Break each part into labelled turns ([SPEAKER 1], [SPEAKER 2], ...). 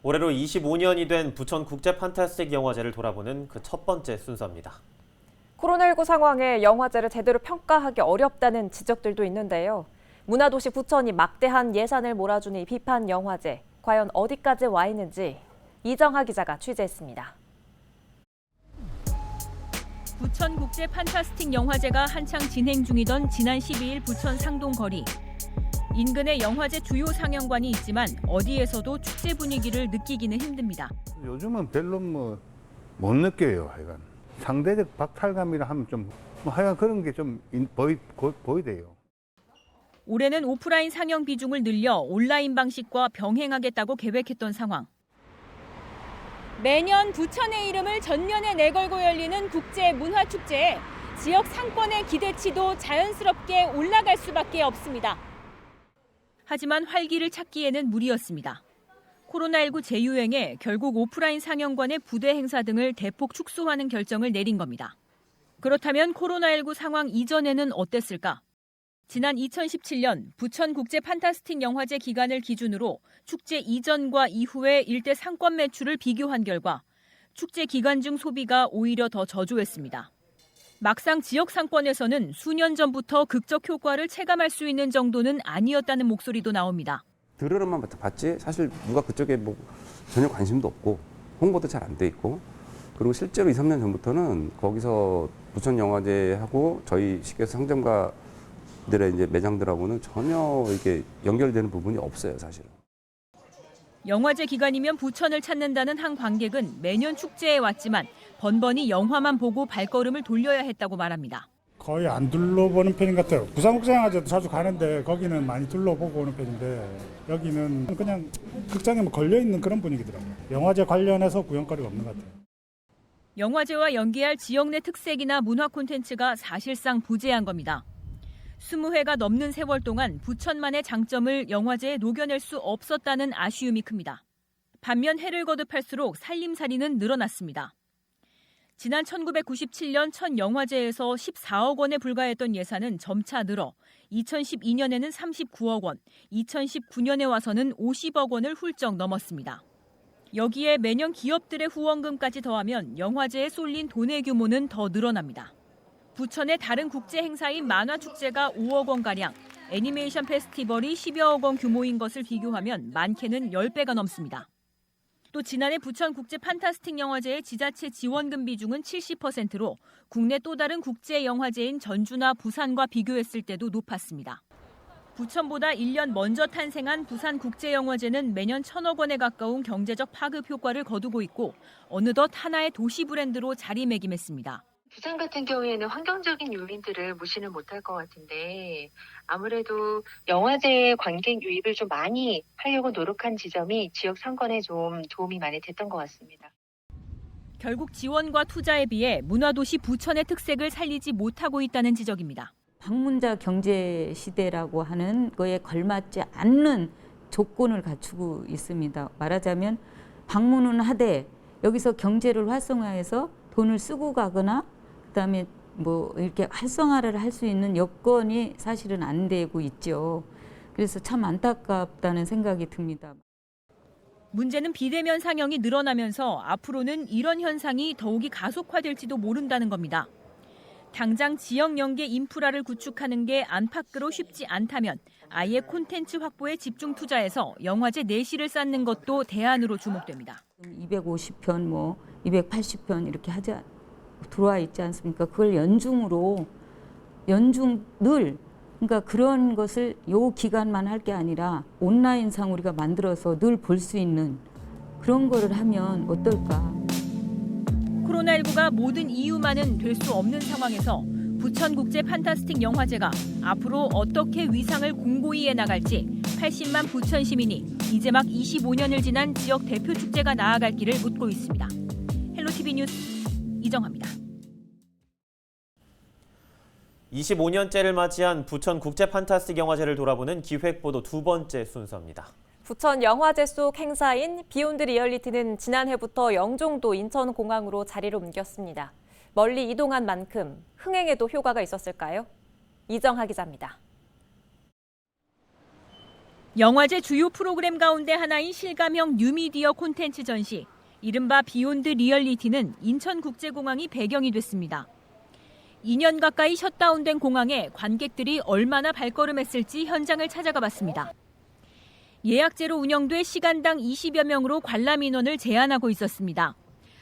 [SPEAKER 1] 올해로 25년이 된 부천 국제 판타스틱 영화제를 돌아보는 그 첫 번째 순서입니다.
[SPEAKER 2] 코로나19 상황에 영화제를 제대로 평가하기 어렵다는 지적들도 있는데요. 문화도시 부천이 막대한 예산을 몰아주는 이 비판 영화제, 과연 어디까지 와 있는지 이정하 기자가 취재했습니다.
[SPEAKER 3] 부천 국제 판타스틱 영화제가 한창 진행 중이던 지난 12일 부천 상동거리. 인근에 영화제 주요 상영관이 있지만 어디에서도 축제 분위기를 느끼기는 힘듭니다.
[SPEAKER 4] 요즘은 별로 못 느껴요. 하여간 상대적 박탈감이라 하면 좀 하여간 그런 게 좀 보이대요.
[SPEAKER 3] 올해는 오프라인 상영 비중을 늘려 온라인 방식과 병행하겠다고 계획했던 상황. 매년 부천의 이름을 전면에 내걸고 열리는 국제 문화축제에 지역 상권의 기대치도 자연스럽게 올라갈 수밖에 없습니다. 하지만 활기를 찾기에는 무리였습니다. 코로나19 재유행에 결국 오프라인 상영관의 부대 행사 등을 대폭 축소하는 결정을 내린 겁니다. 그렇다면 코로나19 상황 이전에는 어땠을까? 지난 2017년 부천 국제 판타스틱 영화제 기간을 기준으로 축제 이전과 이후의 일대 상권 매출을 비교한 결과 축제 기간 중 소비가 오히려 더 저조했습니다. 막상 지역 상권에서는 수년 전부터 극적 효과를 체감할 수 있는 정도는 아니었다는 목소리도 나옵니다.
[SPEAKER 5] 들으러만 봤지 사실 누가 그쪽에 전혀 관심도 없고 홍보도 잘 안 돼 있고 그리고 실제로 2, 3년 전부터는 거기서 부천 영화제하고 저희 식에서 상점가들의 이제 매장들하고는 전혀 이렇게 연결되는 부분이 없어요, 사실은.
[SPEAKER 3] 영화제 기간이면 부천을 찾는다는 한 관객은 매년 축제에 왔지만 번번이 영화만 보고 발걸음을 돌려야 했다고 말합니다.
[SPEAKER 6] 거의 안 둘러보는 편인 것 같아요. 부산국제영화제도 자주 가는데 거기는 많이 둘러보고 오는 편인데 여기는 그냥 극장에 걸려있는 그런 분위기더라고요. 영화제 관련해서 구경거리가 없는 것 같아요.
[SPEAKER 3] 영화제와 연계할 지역 내 특색이나 문화 콘텐츠가 사실상 부재한 겁니다. 20회가 넘는 세월 동안 부천만의 장점을 영화제에 녹여낼 수 없었다는 아쉬움이 큽니다. 반면 해를 거듭할수록 살림살이는 늘어났습니다. 지난 1997년 첫 영화제에서 14억 원에 불과했던 예산은 점차 늘어 2012년에는 39억 원, 2019년에 와서는 50억 원을 훌쩍 넘었습니다. 여기에 매년 기업들의 후원금까지 더하면 영화제에 쏠린 돈의 규모는 더 늘어납니다. 부천의 다른 국제 행사인 만화축제가 5억 원가량, 애니메이션 페스티벌이 10여억 원 규모인 것을 비교하면 많게는 10배가 넘습니다. 또 지난해 부천 국제 판타스틱 영화제의 지자체 지원금 비중은 70%로 국내 또 다른 국제 영화제인 전주나 부산과 비교했을 때도 높았습니다. 부천보다 1년 먼저 탄생한 부산 국제영화제는 매년 1,000억 원에 가까운 경제적 파급 효과를 거두고 있고 어느덧 하나의 도시 브랜드로 자리매김했습니다.
[SPEAKER 7] 부산 같은 경우에는 환경적인 요인들을 무시는 못할 것 같은데 아무래도 영화제의 관객 유입을 좀 많이 하려고 노력한 지점이 지역 상권에 좀 도움이 많이 됐던 것 같습니다.
[SPEAKER 3] 결국 지원과 투자에 비해 문화도시 부천의 특색을 살리지 못하고 있다는 지적입니다.
[SPEAKER 8] 방문자 경제 시대라고 하는 거에 걸맞지 않는 조건을 갖추고 있습니다. 말하자면 방문은 하되 여기서 경제를 활성화해서 돈을 쓰고 가거나 그다음에 이렇게 활성화를 할 수 있는 여건이 사실은 안 되고 있죠. 그래서 참 안타깝다는 생각이 듭니다.
[SPEAKER 3] 문제는 비대면 상영이 늘어나면서 앞으로는 이런 현상이 더욱이 가속화될지도 모른다는 겁니다. 당장 지역 연계 인프라를 구축하는 게 안팎으로 쉽지 않다면 아예 콘텐츠 확보에 집중 투자해서 영화제 내실을 쌓는 것도 대안으로 주목됩니다.
[SPEAKER 8] 250편, 280편 이렇게 들어와 있지 않습니까? 그걸 연중을 그러니까 그런 것을 요 기간만 할 게 아니라 온라인상 우리가 만들어서 늘 볼 수 있는 그런 거를 하면 어떨까?
[SPEAKER 3] 코로나19가 모든 이유만은 될 수 없는 상황에서 부천 국제 판타스틱 영화제가 앞으로 어떻게 위상을 공고히 해나갈지 80만 부천 시민이 이제 막 25년을 지난 지역 대표 축제가 나아갈 길을 묻고 있습니다. 헬로티비 뉴스 이정화입니다.
[SPEAKER 1] 25년째를 맞이한 부천 국제 판타스틱 영화제를 돌아보는 기획보도 두 번째 순서입니다.
[SPEAKER 2] 부천 영화제 속 행사인 비욘드 리얼리티는 지난해부터 영종도 인천공항으로 자리를 옮겼습니다. 멀리 이동한 만큼 흥행에도 효과가 있었을까요? 이정하 기자입니다.
[SPEAKER 3] 영화제 주요 프로그램 가운데 하나인 실감형 뉴미디어 콘텐츠 전시, 이른바 비욘드 리얼리티는 인천국제공항이 배경이 됐습니다. 2년 가까이 셧다운된 공항에 관객들이 얼마나 발걸음했을지 현장을 찾아가 봤습니다. 예약제로 운영돼 시간당 20여 명으로 관람 인원을 제한하고 있었습니다.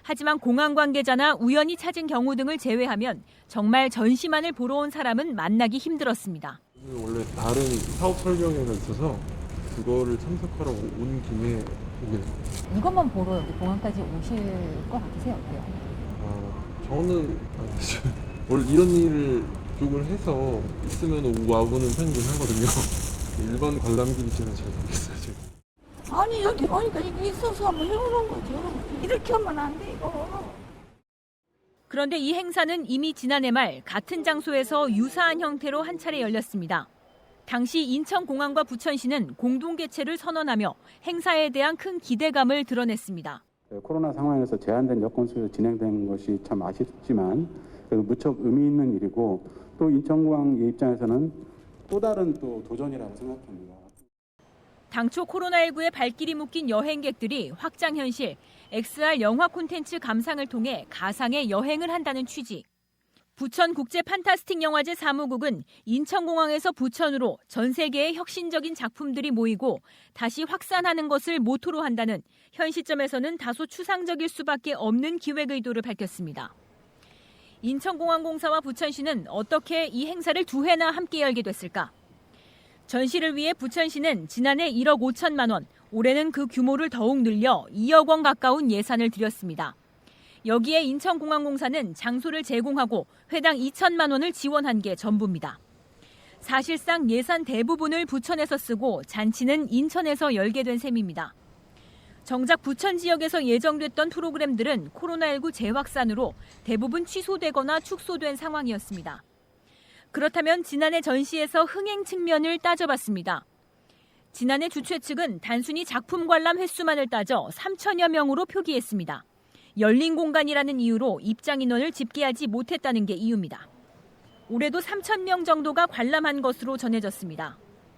[SPEAKER 3] 하지만 공항 관계자나 우연히 찾은 경우 등을 제외하면 정말 전시만을 보러 온 사람은 만나기 힘들었습니다.
[SPEAKER 9] 원래 다른 사업 설명회가 있어서 그거를 참석하러 온 김에 오게 됐어요.
[SPEAKER 10] 이것만 보러 여기 공항까지 오실 것 같으세요? 어때요?
[SPEAKER 9] 저는 원래 이런 일을 쪽을 해서 있으면 와보는 편이긴 하거든요. 일반 관람객이지는 잘 모르겠어요. 지금.
[SPEAKER 11] 아니 여기 오니까 이게 있어서 한번 해보는 거죠. 이렇게 하면 안 돼 이거.
[SPEAKER 3] 그런데 이 행사는 이미 지난해 말 같은 장소에서 유사한 형태로 한 차례 열렸습니다. 당시 인천공항과 부천시는 공동 개최를 선언하며 행사에 대한 큰 기대감을 드러냈습니다.
[SPEAKER 12] 코로나 상황에서 제한된 여건 속에서 진행된 것이 참 아쉽지만 무척 의미 있는 일이고 또 인천공항 입장에서는 또 다른 또 도전이라고 생각합니다.
[SPEAKER 3] 당초 코로나19에 발길이 묶인 여행객들이 확장 현실, XR 영화 콘텐츠 감상을 통해 가상의 여행을 한다는 취지. 부천 국제 판타스틱 영화제 사무국은 인천공항에서 부천으로 전 세계의 혁신적인 작품들이 모이고 다시 확산하는 것을 모토로 한다는 현 시점에서는 다소 추상적일 수밖에 없는 기획 의도를 밝혔습니다. 인천공항공사와 부천시는 어떻게 이 행사를 두 해나 함께 열게 됐을까? 전시를 위해 부천시는 지난해 1억 5천만 원, 올해는 그 규모를 더욱 늘려 2억 원 가까운 예산을 들였습니다. 여기에 인천공항공사는 장소를 제공하고 회당 2천만 원을 지원한 게 전부입니다. 사실상 예산 대부분을 부천에서 쓰고 잔치는 인천에서 열게 된 셈입니다. 정작 부천 지역에서 예정됐던 프로그램들은 코로나19 재확산으로 대부분 취소되거나 축소된 상황이었습니다. 그렇다면 지난해 전시에서 흥행 측면을 따져봤습니다. 지난해 주최 측은 단순히 작품 관람 횟수만을 따져 3천여 명으로 표기했습니다. 열린 공간이라는 이유로 입장 인원을 집계하지 못했다는 게 이유입니다. 올해도 3,000명 정도가 관람한 것으로 전해졌습니다.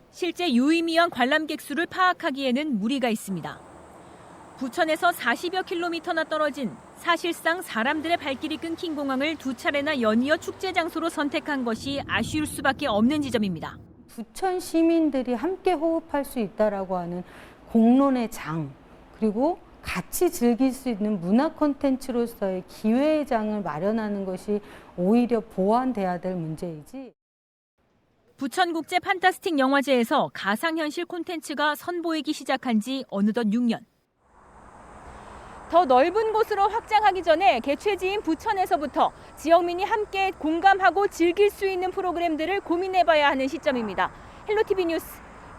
[SPEAKER 3] 실제 유의미한 관람객 수를 파악하기에는 무리가 있습니다. 부천에서 40여 킬로미터나 떨어진 사실상 사람들의 발길이 끊긴 공항을 두 차례나 연이어 축제 장소로 선택한 것이 아쉬울 수밖에 없는 지점입니다.
[SPEAKER 13] 부천 시민들이 함께 호흡할 수 있다라고 하는 공론의 장, 그리고 같이 즐길 수 있는 문화 콘텐츠로서의 기회의 장을 마련하는 것이 오히려 보완돼야 될 문제이지.
[SPEAKER 3] 부천국제 판타스틱 영화제에서 가상현실 콘텐츠가 선보이기 시작한 지 어느덧 6년. 더 넓은 곳으로 확장하기 전에 개최지인 부천에서부터 지역민이 함께 공감하고 즐길 수 있는 프로그램들을 고민해봐야 하는 시점입니다. 헬로티비 뉴스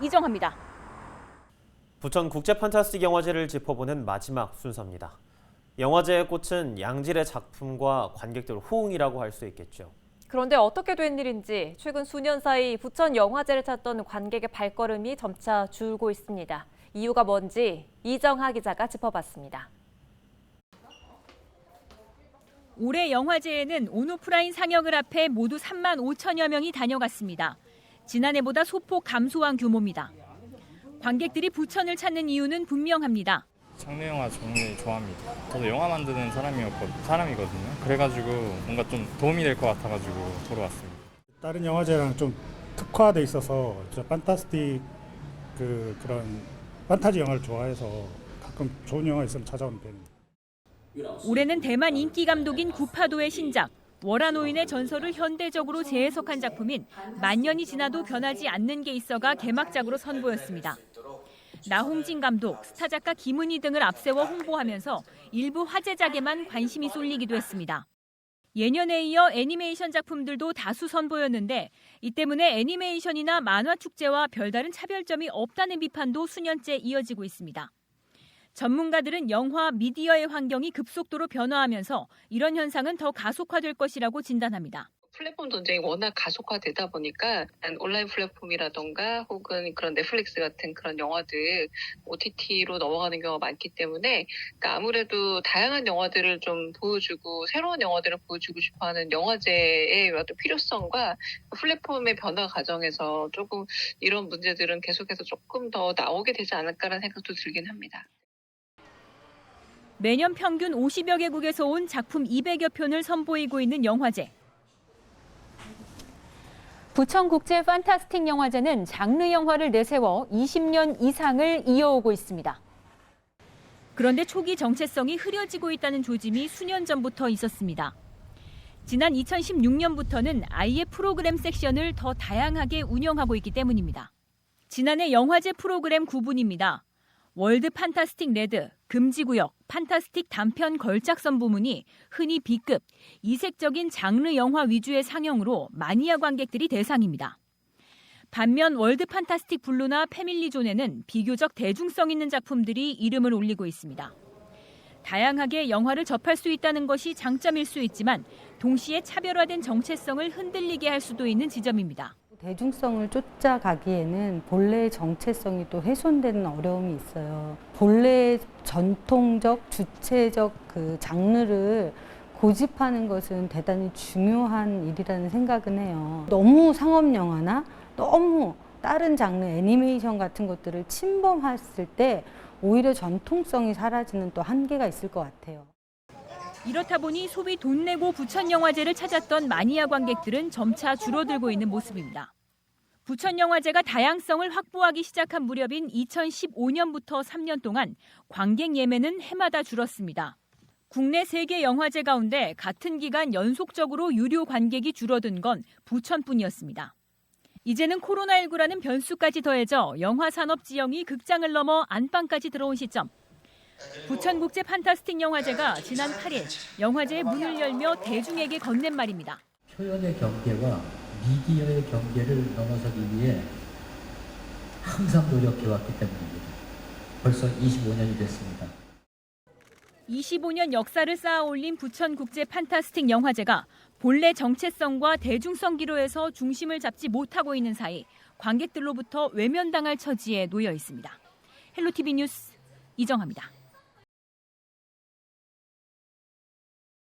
[SPEAKER 3] 이정화입니다.
[SPEAKER 1] 부천 국제 판타스틱 영화제를 짚어보는 마지막 순서입니다. 영화제의 꽃은 양질의 작품과 관객들 호응이라고 할 수 있겠죠.
[SPEAKER 2] 그런데 어떻게 된 일인지 최근 수년 사이 부천 영화제를 찾던 관객의 발걸음이 점차 줄고 있습니다. 이유가 뭔지 이정하 기자가 짚어봤습니다.
[SPEAKER 3] 올해 영화제에는 온오프라인 상영을 앞에 모두 3만 5천여 명이 다녀갔습니다. 지난해보다 소폭 감소한 규모입니다. 관객들이 부천을 찾는 이유는 분명합니다.
[SPEAKER 14] 장르 영화 정말 좋아합니다. 저도 영화 만드는 사람이거든요. 그래가지고 뭔가 좀 도움이 될 것 같아가지고 보러 왔습니다.
[SPEAKER 6] 다른 영화제랑 좀 특화돼 있어서 저 판타스틱 그런 판타지 영화를 좋아해서 가끔 좋은 영화 있으면 찾아오는 편입니다.
[SPEAKER 3] 올해는 대만 인기 감독인 구파도의 신작 월화노인의 전설을 현대적으로 재해석한 작품인 만년이 지나도 변하지 않는 게 있어가 개막작으로 선보였습니다. 나홍진 감독, 스타 작가 김은희 등을 앞세워 홍보하면서 일부 화제작에만 관심이 쏠리기도 했습니다. 예년에 이어 애니메이션 작품들도 다수 선보였는데 이 때문에 애니메이션이나 만화 축제와 별다른 차별점이 없다는 비판도 수년째 이어지고 있습니다. 전문가들은 영화, 미디어의 환경이 급속도로 변화하면서 이런 현상은 더 가속화될 것이라고 진단합니다.
[SPEAKER 7] 플랫폼 논쟁이 워낙 가속화되다 보니까 온라인 플랫폼이라던가 혹은 그런 넷플릭스 같은 그런 영화들 OTT로 넘어가는 경우가 많기 때문에 그러니까 아무래도 다양한 영화들을 좀 보여주고 새로운 영화들을 보여주고 싶어하는 영화제의 어떤 필요성과 플랫폼의 변화 과정에서 조금 이런 문제들은 계속해서 조금 더 나오게 되지 않을까라는 생각도 들긴 합니다.
[SPEAKER 3] 매년 평균 50여 개국에서 온 작품 200여 편을 선보이고 있는 영화제. 부천국제 판타스틱 영화제는 장르 영화를 내세워 20년 이상을 이어오고 있습니다. 그런데 초기 정체성이 흐려지고 있다는 조짐이 수년 전부터 있었습니다. 지난 2016년부터는 아예 프로그램 섹션을 더 다양하게 운영하고 있기 때문입니다. 지난해 영화제 프로그램 9분입니다. 월드 판타스틱 레드, 금지구역, 판타스틱 단편 걸작선 부문이 흔히 B급, 이색적인 장르 영화 위주의 상영으로 마니아 관객들이 대상입니다. 반면 월드 판타스틱 블루나 패밀리존에는 비교적 대중성 있는 작품들이 이름을 올리고 있습니다. 다양하게 영화를 접할 수 있다는 것이 장점일 수 있지만 동시에 차별화된 정체성을 흔들리게 할 수도 있는 지점입니다.
[SPEAKER 13] 대중성을 쫓아가기에는 본래의 정체성이 또 훼손되는 어려움이 있어요. 본래의 전통적, 주체적 그 장르를 고집하는 것은 대단히 중요한 일이라는 생각은 해요. 너무 상업 영화나 너무 다른 장르 애니메이션 같은 것들을 침범했을 때 오히려 전통성이 사라지는 또 한계가 있을 것 같아요.
[SPEAKER 3] 이렇다 보니 소위 돈 내고 부천영화제를 찾았던 마니아 관객들은 점차 줄어들고 있는 모습입니다. 부천영화제가 다양성을 확보하기 시작한 무렵인 2015년부터 3년 동안 관객 예매는 해마다 줄었습니다. 국내 3개 영화제 가운데 같은 기간 연속적으로 유료 관객이 줄어든 건 부천뿐이었습니다. 이제는 코로나19라는 변수까지 더해져 영화 산업 지형이 극장을 넘어 안방까지 들어온 시점. 부천국제 판타스틱 영화제가 지난 8일 영화제의 문을 열며 대중에게 건넨 말입니다.
[SPEAKER 15] 표현의 경계와 미디어의 경계를 넘어서기 위해 항상 노력해왔기 때문입니다. 벌써 25년이 됐습니다.
[SPEAKER 3] 25년 역사를 쌓아 올린 부천국제 판타스틱 영화제가 본래 정체성과 대중성 기로에서 중심을 잡지 못하고 있는 사이 관객들로부터 외면당할 처지에 놓여 있습니다. 헬로티비 뉴스 이정아입니다.